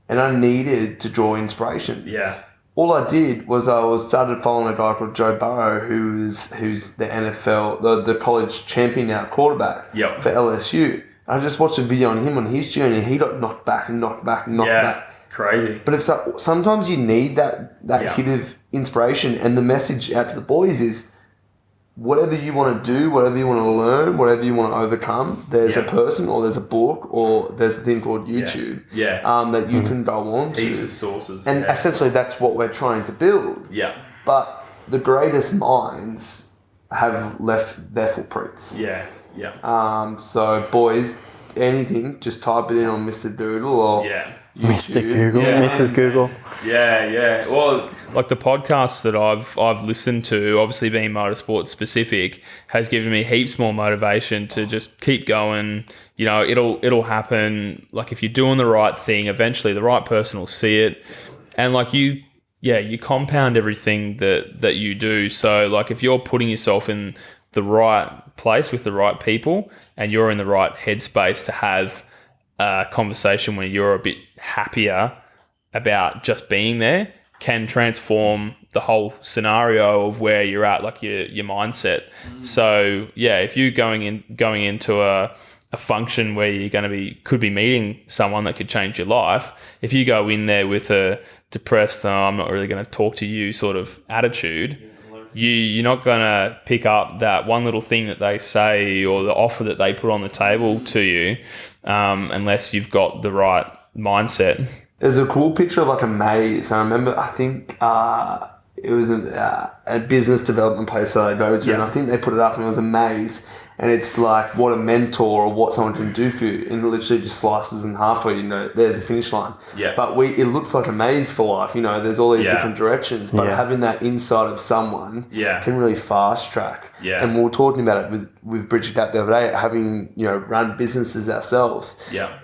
and I needed to draw inspiration. Yeah. All I did was started following a guy called Joe Burrow, who's the NFL, the college champion now quarterback for LSU. I just watched a video on him on his journey. He got knocked back. Crazy. But it's like, sometimes you need that hit of inspiration, and the message out to the boys is whatever you want to do, whatever you want to learn, whatever you want to overcome, there's a person or there's a book or there's a thing called YouTube that you can go on to. Heaps of sources. And essentially that's what we're trying to build. Yeah. But the greatest minds have left their footprints. Yeah. Yeah. So boys, anything, just type it in on Mr. Doodle or Mr. Google, Mrs. Google. Yeah. Well, like the podcasts that I've listened to, obviously being motorsport specific, has given me heaps more motivation to just keep going. You know, it'll happen. Like, if you're doing the right thing, eventually the right person will see it, and like you compound everything that you do. So like, if you're putting yourself in the right place with the right people and you're in the right headspace to have a conversation where you're a bit happier about just being there, can transform the whole scenario of where you're at, like your mindset. So if you're going into a function where you're going to could be meeting someone that could change your life, if you go in there with a depressed, I'm not really going to talk to you sort of attitude, you're not going to pick up that one little thing that they say or the offer that they put on the table to you, unless you've got the right mindset. There's a cool picture of like a maze. I remember, I think it was a business development place that I go to, and I think they put it up and it was a maze. And it's like what a mentor or what someone can do for you, and it literally just slices in half for you. You know, there's a finish line. Yeah. But it looks like a maze for life. You know, there's all these different directions, but having that inside of someone can really fast track. Yeah. And we were talking about it with Bridget Gap the other day, having run businesses ourselves. Yeah.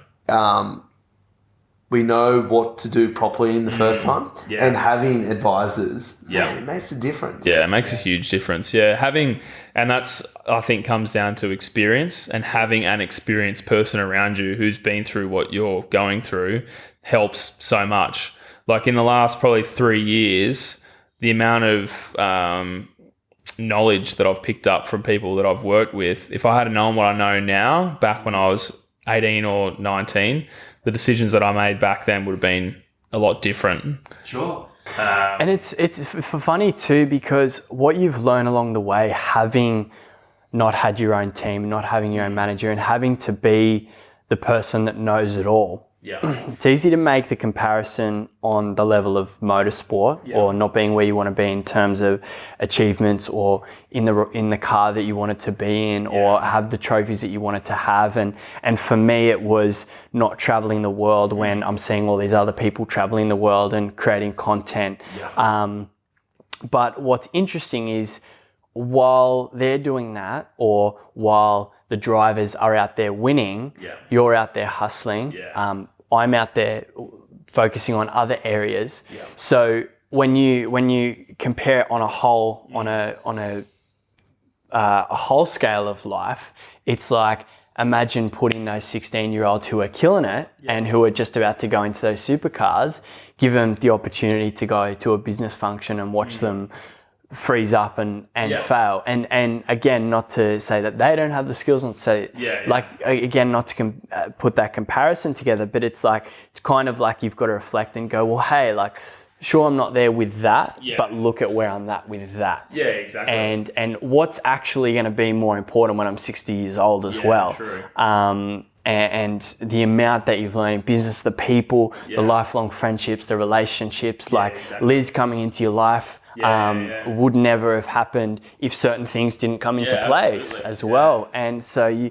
We know what to do properly in the first time, and having advisors, man, it makes a difference. Yeah, it makes a huge difference. Yeah, and that's, I think, comes down to experience, and having an experienced person around you who's been through what you're going through helps so much. Like, in the last probably 3 years, the amount of knowledge that I've picked up from people that I've worked with, if I had known what I know now back when I was 18 or 19, the decisions that I made back then would have been a lot different. Sure. And it's funny too, because what you've learned along the way, having not had your own team, not having your own manager, and having to be the person that knows it all. Yeah. It's easy to make the comparison on the level of motorsport, or not being where you want to be in terms of achievements, or in the car that you wanted to be in, or have the trophies that you wanted to have. And for me, it was not traveling the world when I'm seeing all these other people traveling the world and creating content. Yeah. But what's interesting is, while they're doing that, or while the drivers are out there winning, you're out there hustling. Yeah. I'm out there focusing on other areas. Yeah. So when you compare it on a whole a whole scale of life, it's like, imagine putting those 16-year-olds who are killing it and who are just about to go into those supercars, give them the opportunity to go to a business function and watch them freeze up and fail. And again, not to say that they don't have the skills, and say like, again, not to put that comparison together, but it's like, it's kind of like you've got to reflect and go, well, hey, like, sure, I'm not there with that, but look at where I'm at with that. Yeah, exactly. And what's actually going to be more important when I'm 60 years old as well. True. and the amount that you've learned in business, the people, the lifelong friendships, the relationships, exactly. Liz coming into your life would never have happened if certain things didn't come into place as well. And so you,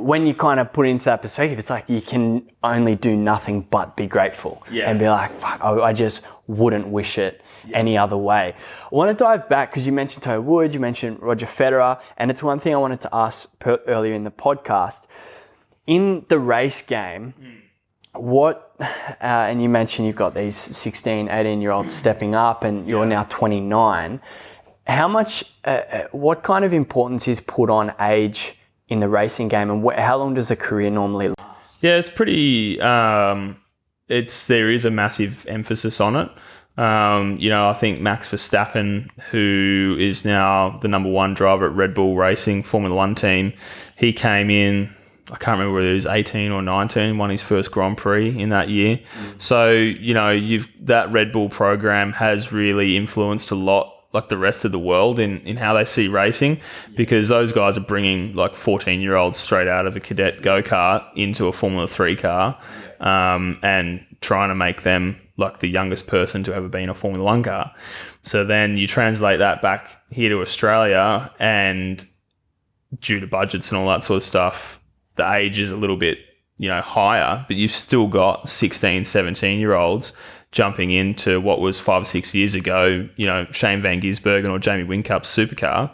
when you kind of put it into that perspective, it's like you can only do nothing but be grateful and be like, fuck, I just wouldn't wish it any other way. I want to dive back because you mentioned Toe Wood, you mentioned Roger Federer, and it's one thing I wanted to ask earlier in the podcast. In the race game, what, and you mentioned you've got these 16, 18-year-olds stepping up and you're now 29. How much, what kind of importance is put on age in the racing game, and how long does a career normally last? Yeah, it's pretty, there is a massive emphasis on it. I think Max Verstappen, who is now the number one driver at Red Bull Racing, Formula One team, he came in, I can't remember whether he was 18 or 19, won his first Grand Prix in that year. So, that Red Bull program has really influenced a lot, like the rest of the world in how they see racing, because those guys are bringing like 14-year-olds straight out of a cadet go-kart into a Formula 3 car and trying to make them like the youngest person to ever be in a Formula 1 car. So then you translate that back here to Australia, and due to budgets and all that sort of stuff, the age is a little bit, higher, but you've still got 16, 17-year-olds jumping into what was 5 or 6 years ago, Shane Van Gisbergen or Jamie Whincup's supercar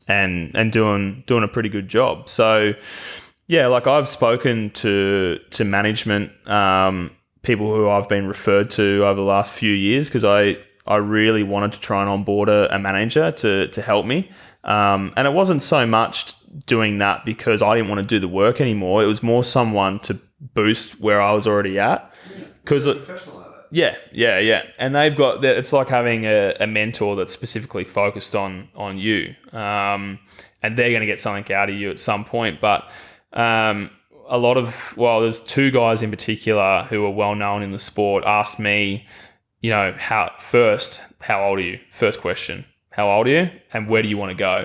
and doing a pretty good job. So, yeah, like I've spoken to management, people who I've been referred to over the last few years, because I really wanted to try and onboard a manager to help me. And it wasn't so much doing that because I didn't want to do the work anymore. It was more someone to boost where I was already at. Because professional at it. Yeah. And they've got, it's like having a mentor that's specifically focused on you. And they're going to get something out of you at some point. But there's two guys in particular who are well known in the sport asked me, how old are you? First question, how old are you? And where do you want to go?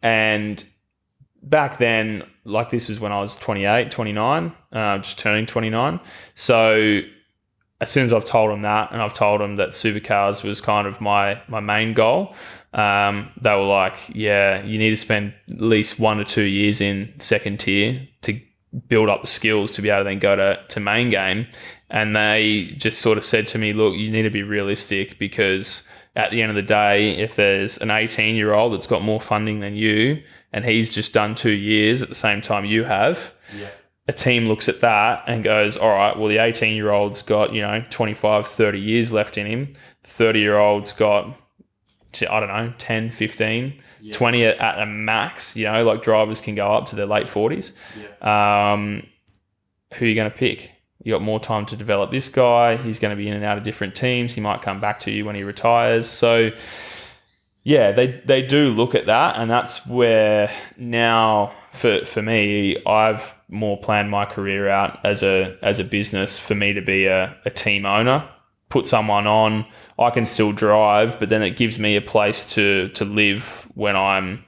And back then, like this was when I was 28, 29, just turning 29. So as soon as I've told them that, and I've told them that supercars was kind of my main goal, they were like, yeah, you need to spend at least 1 to 2 years in second tier to build up the skills to be able to then go to main game. And they just sort of said to me, look, you need to be realistic, because at the end of the day, if there's an 18-year-old that's got more funding than you and he's just done 2 years at the same time you have, a team looks at that and goes, all right, well, the 18-year-old's got, 25, 30 years left in him. The 30-year-old's got, 10, 15, 20 at a max, like drivers can go up to their late 40s. Who are you going to pick? You got more time to develop this guy. He's going to be in and out of different teams. He might come back to you when he retires. So, yeah, they do look at that, and that's where now for me, I've more planned my career out as a business for me to be a team owner, put someone on. I can still drive, but then it gives me a place to live when I'm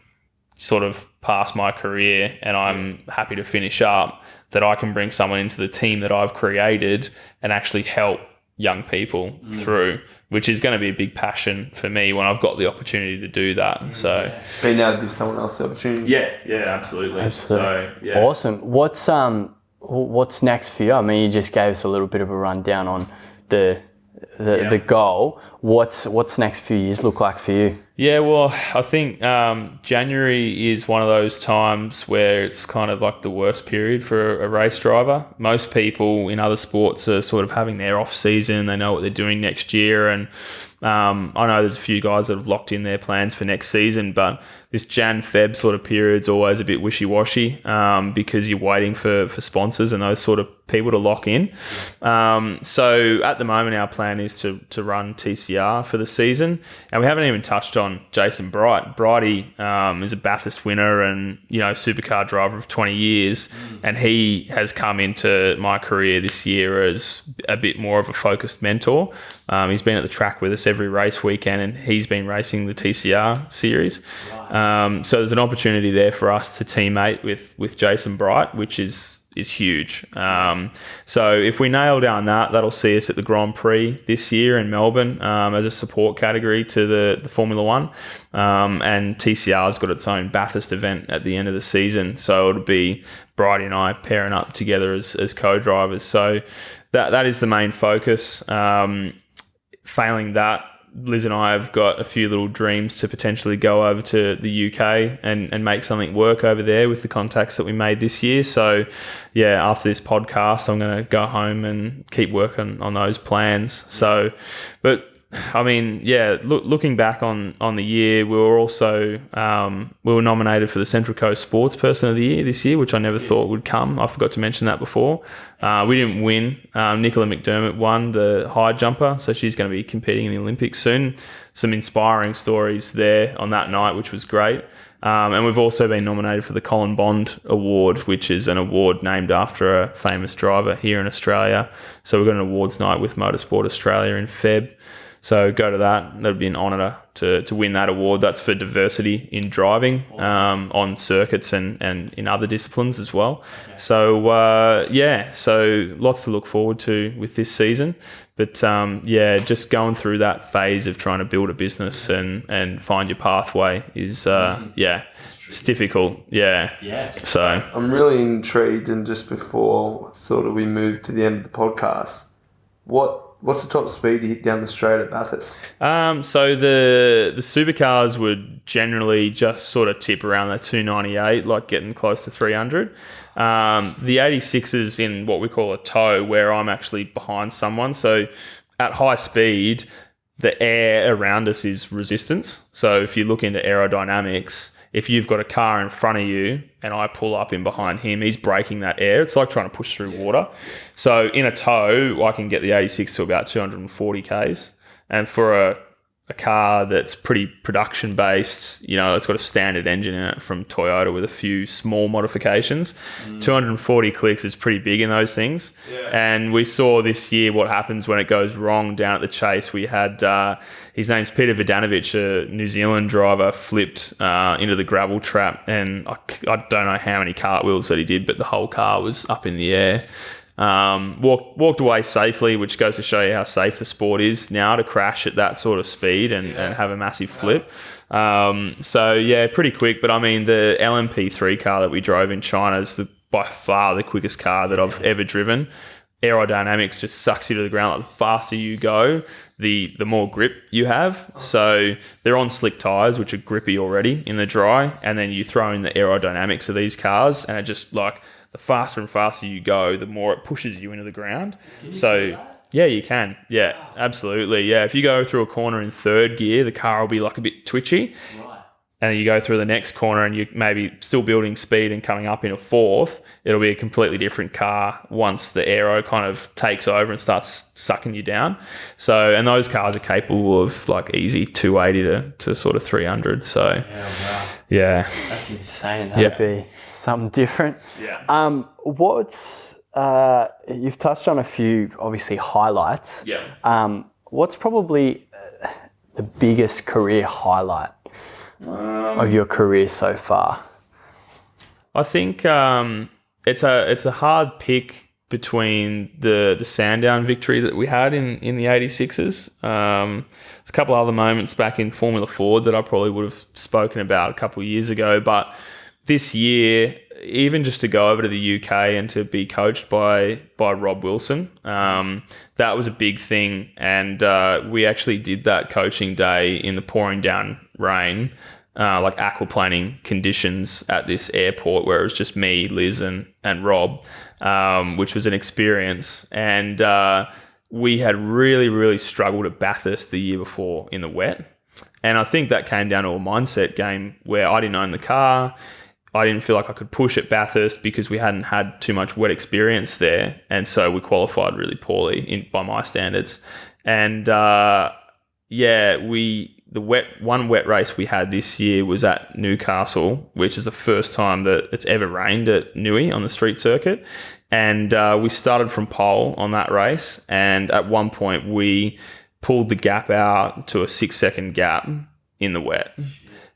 sort of past my career and I'm happy to finish up, that I can bring someone into the team that I've created and actually help young people through, which is going to be a big passion for me when I've got the opportunity to do that. So being able to give someone else the opportunity. Yeah, absolutely. So, yeah. Awesome. What's next for you? I mean, you just gave us a little bit of a rundown on the goal. What's next few years look like for you? Yeah, well, I think January is one of those times where it's kind of like the worst period for a race driver. Most people in other sports are sort of having their off season. They know what they're doing next year, and I know there's a few guys that have locked in their plans for next season, but this Jan-Feb sort of period is always a bit wishy-washy because you're waiting for sponsors and those sort of people to lock in. So at the moment, our plan is to run TCR for the season, and we haven't even touched on Jason Bright. Brighty is a Bathurst winner and supercar driver of 20 years, and he has come into my career this year as a bit more of a focused mentor. He's been at the track with us every race weekend, and he's been racing the TCR series. Right. So there's an opportunity there for us to teammate with Jason Bright, which is huge. So if we nail down that'll see us at the Grand Prix this year in Melbourne as a support category to the Formula One. And TCR's got its own Bathurst event at the end of the season. So it'll be Brighty and I pairing up together as co-drivers. So that is the main focus. Failing that, Liz and I have got a few little dreams to potentially go over to the UK and make something work over there with the contacts that we made this year. So, yeah, after this podcast, I'm going to go home and keep working on those plans. So, but I mean, yeah, looking back on the year, we were also we were nominated for the Central Coast Sports Person of the Year this year, which I never thought would come. I forgot to mention that before. We didn't win. Nicola McDermott won the high jumper, so she's going to be competing in the Olympics soon. Some inspiring stories there on that night, which was great. And we've also been nominated for the Colin Bond Award, which is an award named after a famous driver here in Australia. So we've got an awards night with Motorsport Australia in Feb. So go to that. That'd be an honour to win that award. That's for diversity in driving. Awesome. On circuits and in other disciplines as well. Okay. So, so lots to look forward to with this season. But, just going through that phase of trying to build a business and find your pathway is, it's difficult. Yeah. So I'm really intrigued, and just before sort of we move to the end of the podcast, what's the top speed you hit down the straight at Bathurst? So the supercars would generally just sort of tip around the 298, like getting close to 300. The 86s in what we call a tow, where I'm actually behind someone. So at high speed, the air around us is resistance. So if you look into aerodynamics, if you've got a car in front of you and I pull up in behind him, he's braking that air. It's like trying to push through water. So in a tow, I can get the 86 to about 240 Ks. And for a car that's pretty production based, it's got a standard engine in it from Toyota with a few small modifications. 240 clicks is pretty big in those things. Yeah. And we saw this year what happens when it goes wrong down at the Chase. We had, his name's Peter Vidanovic, a New Zealand driver, flipped into the gravel trap. And I don't know how many cartwheels that he did, but the whole car was up in the air. Walked away safely, which goes to show you how safe the sport is now to crash at that sort of speed and have a massive flip. Pretty quick. But I mean, the LMP3 car that we drove in China is by far the quickest car that I've ever driven. Aerodynamics just sucks you to the ground. Like the faster you go, the more grip you have. So they're on slick tires, which are grippy already in the dry, and then you throw in the aerodynamics of these cars, and it just like, the faster and faster you go, the more it pushes you into the ground. So, yeah, you can. Yeah, absolutely. Yeah, if you go through a corner in third gear, the car will be like a bit twitchy. Right. And then you go through the next corner and you're maybe still building speed and coming up in a fourth, it'll be a completely different car once the aero kind of takes over and starts sucking you down. So, and those cars are capable of like easy 280 to sort of 300. So, yeah. That's insane. That'd be something different. Yeah. You've touched on a few, obviously, highlights. Yeah. What's probably the biggest career highlight of your career so far? I think it's a hard pick between the Sandown victory that we had in the 86s. There's a couple other moments back in Formula Ford that I probably would have spoken about a couple of years ago, but this year, even just to go over to the UK and to be coached by Rob Wilson, that was a big thing. And we actually did that coaching day in the pouring down rain, like aquaplaning conditions at this airport where it was just me, Liz and Rob, which was an experience. And we had really, really struggled at Bathurst the year before in the wet. And I think that came down to a mindset game where I didn't own the car. I didn't feel like I could push at Bathurst because we hadn't had too much wet experience there. And so we qualified really poorly by my standards. And the one wet race we had this year was at Newcastle, which is the first time that it's ever rained at Newey on the street circuit. And we started from pole on that race. And at one point we pulled the gap out to a 6-second gap in the wet.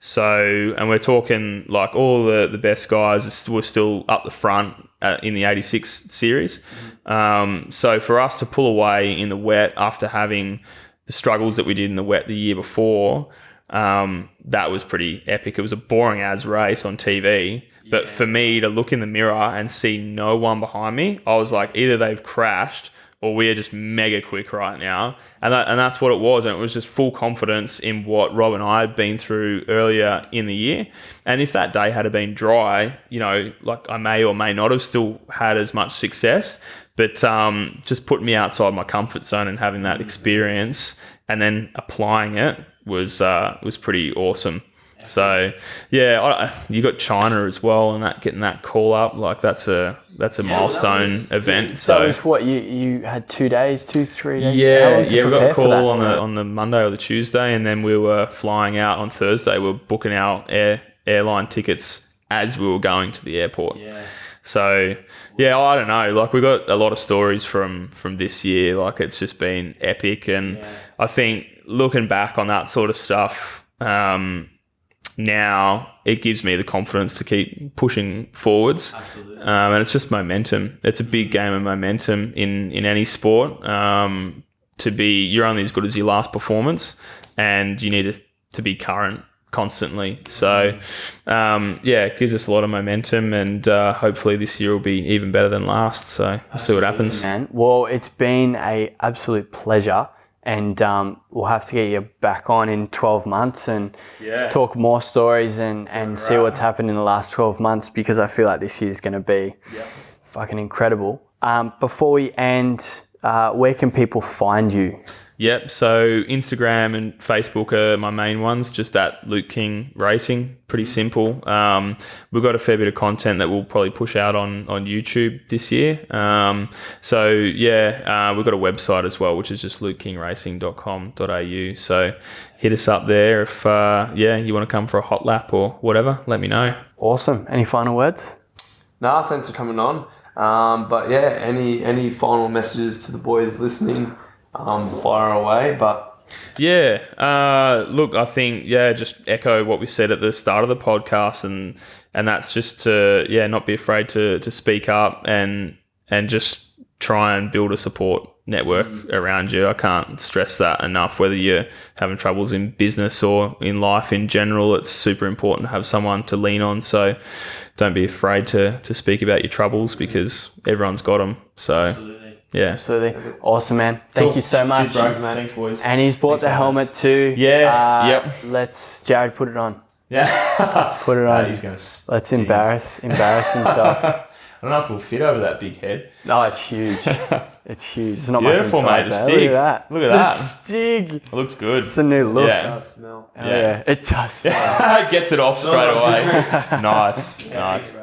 So, and we're talking like all the best guys were still up the front in the 86 series. So for us to pull away in the wet after having the struggles that we did in the wet the year before, that was pretty epic. It was a boring as race on TV, but for me to look in the mirror and see no one behind me, I was like, either they've crashed or we are just mega quick right now. And that's what it was. And it was just full confidence in what Rob and I had been through earlier in the year. And if that day had been dry, you know, like I may or may not have still had as much success, but just putting me outside my comfort zone and having that experience and then applying it was pretty awesome. So yeah, you got China as well, and getting that call up, like that's a milestone event. So that was what you had 3 days. Yeah, we got a call on the Monday or the Tuesday, and then we were flying out on Thursday. We were booking our airline tickets as we were going to the airport. Yeah. So yeah, I don't know. Like we got a lot of stories from this year. Like it's just been epic, and I think looking back on that sort of stuff. Now it gives me the confidence to keep pushing forwards. Absolutely. And it's just momentum. It's a big game of momentum in any sport. You're only as good as your last performance, and you need to be current constantly. So, it gives us a lot of momentum, and hopefully this year will be even better than last. So we'll see what happens. Man. Well, it's been an absolute pleasure. And we'll have to get you back on in 12 months and talk more stories and see what's happened in the last 12 months, because I feel like this year's going to be fucking incredible. Before we end, where can people find you? Yep, so Instagram and Facebook are my main ones, just at Luke King Racing. Pretty simple. We've got a fair bit of content that we'll probably push out on YouTube this year. We've got a website as well, which is just lukekingracing.com.au. So hit us up there if you want to come for a hot lap or whatever, let me know. Awesome. Any final words? No, thanks for coming on. Any final messages to the boys listening? Fire away, but look, I think just echo what we said at the start of the podcast, and that's just to not be afraid to speak up and just try and build a support network around you. I can't stress that enough. Whether you're having troubles in business or in life in general, it's super important to have someone to lean on. So don't be afraid to speak about your troubles, because everyone's got them. So Absolutely. Yeah. Absolutely. Awesome, man. Thank you so much. Cheers, man. Thanks, boys. And he's bought the helmet too. Yeah. Let's, Jared, put it on. Yeah. Put it on. He's gonna Let's embarrass himself. I don't know if we'll fit over that big head. No, it's huge. It's huge. It's not beautiful, much inside, mate. The though. stig. Look at that. The stig. It looks good. It's the new look. Yeah. It does smell. It does. Gets it off straight away. Nice.